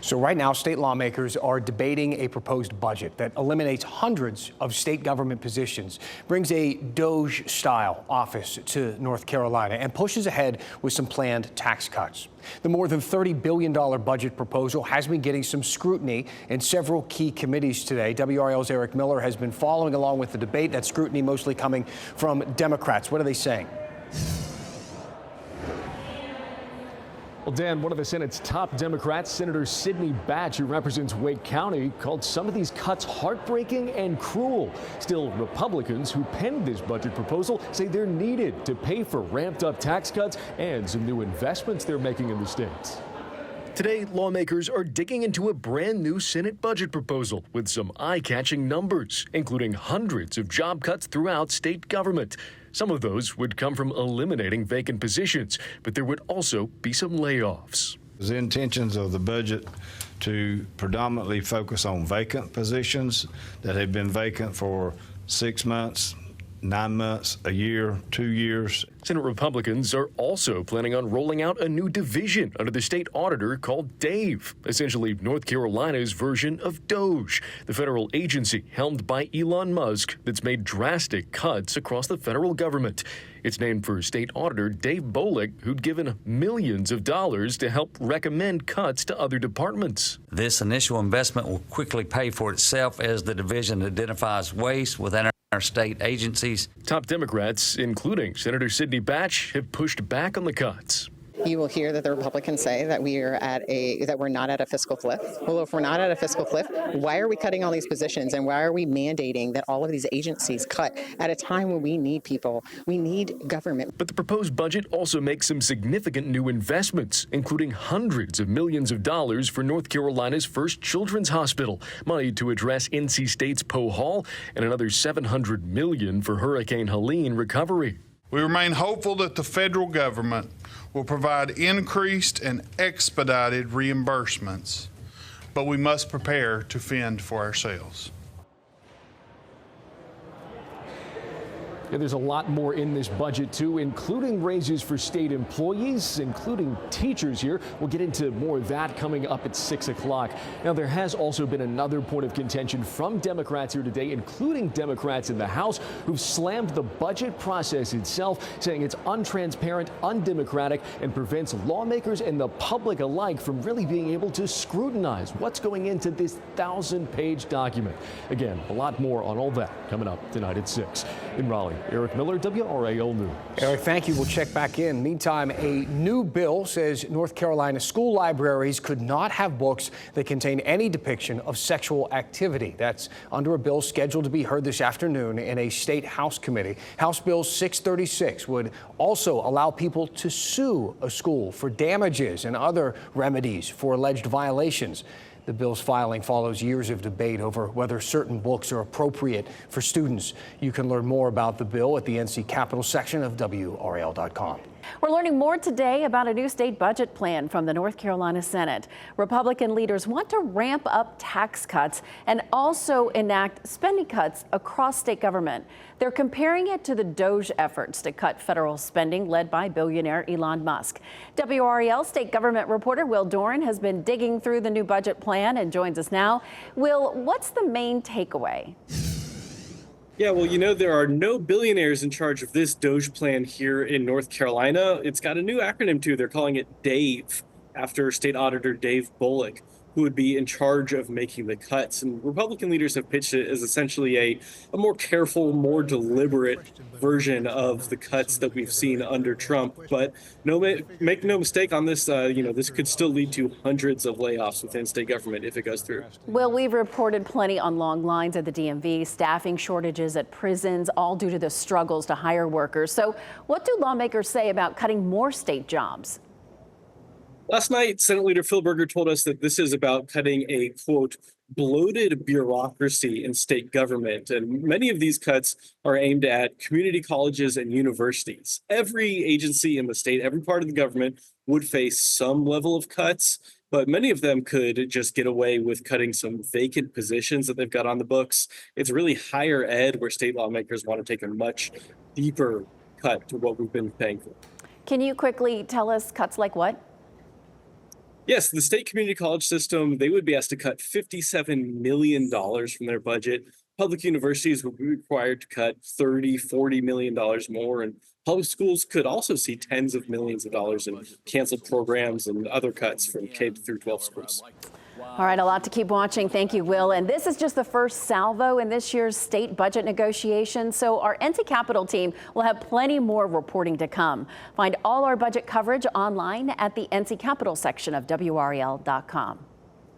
So right now, state lawmakers are debating a proposed budget that eliminates hundreds of state government positions, brings a DOGE-style office to North Carolina, and pushes ahead with some planned tax cuts. The more than $30 billion budget proposal has been getting some scrutiny in several key committees today. WRAL's Eric Miller has been following along with the debate. That scrutiny mostly coming from Democrats. What are they saying? Well, Dan, one of the Senate's top Democrats, Senator Sidney Batch, who represents Wake County, called some of these cuts heartbreaking and cruel. Still, Republicans who penned this budget proposal say they're needed to pay for ramped up tax cuts and some new investments they're making in the states. Today, lawmakers are digging into a brand new Senate budget proposal with some eye-catching numbers, including hundreds of job cuts throughout state government. Some of those would come from eliminating vacant positions, but there would also be some layoffs. The intentions of the budget to predominantly focus on vacant positions that have been vacant for 6 months, 9 months, a year, 2 years. Senate Republicans are also planning on rolling out a new division under the state auditor called DAVE, essentially North Carolina's version of DOGE, the federal agency helmed by Elon Musk that's made drastic cuts across the federal government. It's named for state auditor Dave Bolek, who'd given millions of dollars to help recommend cuts to other departments. This initial investment will quickly pay for itself as the division identifies waste within our state agencies. Top Democrats, including Senator Sidney Batch, have pushed back on the cuts. You will hear that the Republicans say that we're not at a fiscal cliff. Well, if we're not at a fiscal cliff, why are we cutting all these positions and why are we mandating that all of these agencies cut at a time when we need people, we need government? But the proposed budget also makes some significant new investments, including hundreds of millions of dollars for North Carolina's first children's hospital, money to address NC State's Poe Hall, and another $700 million for Hurricane Helene recovery. We remain hopeful that the federal government will provide increased and expedited reimbursements, but we must prepare to fend for ourselves. Yeah, there's a lot more in this budget, too, including raises for state employees, including teachers here. We'll get into more of that coming up at 6 o'clock. Now, there has also been another point of contention from Democrats here today, including Democrats in the House, who've slammed the budget process itself, saying it's untransparent, undemocratic, and prevents lawmakers and the public alike from really being able to scrutinize what's going into this 1,000-page document. Again, a lot more on all that coming up tonight at 6. In Raleigh, Eric Miller, WRAL News. Eric, thank you. We'll check back in. Meantime, a new bill says North Carolina school libraries could not have books that contain any depiction of sexual activity. That's under a bill scheduled to be heard this afternoon in a state House committee. House Bill 636 would also allow people to sue a school for damages and other remedies for alleged violations. The bill's filing follows years of debate over whether certain books are appropriate for students. You can learn more about the bill at the NC Capitol section of WRAL.com. We're learning more today about a new state budget plan from the North Carolina Senate. Republican leaders want to ramp up tax cuts and also enact spending cuts across state government. They're comparing it to the DOGE efforts to cut federal spending led by billionaire Elon Musk. WRAL state government reporter Will Doran has been digging through the new budget plan and joins us now. Will, what's the main takeaway? Yeah, well, you know, there are no billionaires in charge of this DOGE plan here in North Carolina. It's got a new acronym, too. They're calling it DAVE, after State Auditor Dave Bolek, who would be in charge of making the cuts. And Republican leaders have pitched it as essentially a more careful, more deliberate version of the cuts that we've seen under Trump. But make no mistake on this, this could still lead to hundreds of layoffs within state government if it goes through. Well, we've reported plenty on long lines at the DMV, staffing shortages at prisons, all due to the struggles to hire workers. So what do lawmakers say about cutting more state jobs? Last night, Senate Leader Phil Berger told us that this is about cutting a, quote, bloated bureaucracy in state government. And many of these cuts are aimed at community colleges and universities. Every agency in the state, every part of the government would face some level of cuts, but many of them could just get away with cutting some vacant positions that they've got on the books. It's really higher ed where state lawmakers want to take a much deeper cut to what we've been paying for. Can you quickly tell us cuts like what? Yes, the state community college system, they would be asked to cut $57 million from their budget. Public universities would be required to cut $30–40 million more, and public schools could also see tens of millions of dollars in canceled programs and other cuts from K through 12 schools. All right, a lot to keep watching. Thank you, Will. And this is just the first salvo in this year's state budget negotiations. So our NC Capitol team will have plenty more reporting to come. Find all our budget coverage online at the NC Capitol section of WRAL.com.